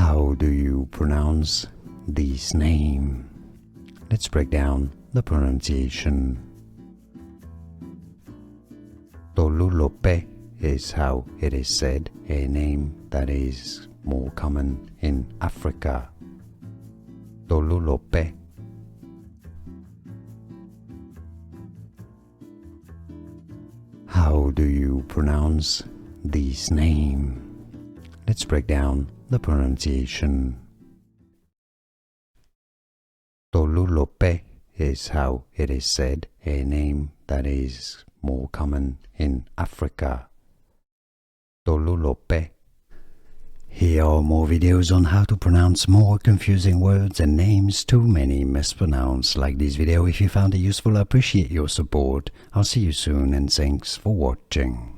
How do you pronounce this name? Let's break down the pronunciation. Tolulope is how it is said, a name that is more common in Africa. Tolulope. How do you pronounce this name? Let's break down the pronunciation. Tolulope is how it is said, a name that is more common in Africa. Tolulope. Here are more videos on how to pronounce more confusing words and names too many mispronounced. Like this video if you found it useful. I appreciate your support. I'll see you soon and thanks for watching.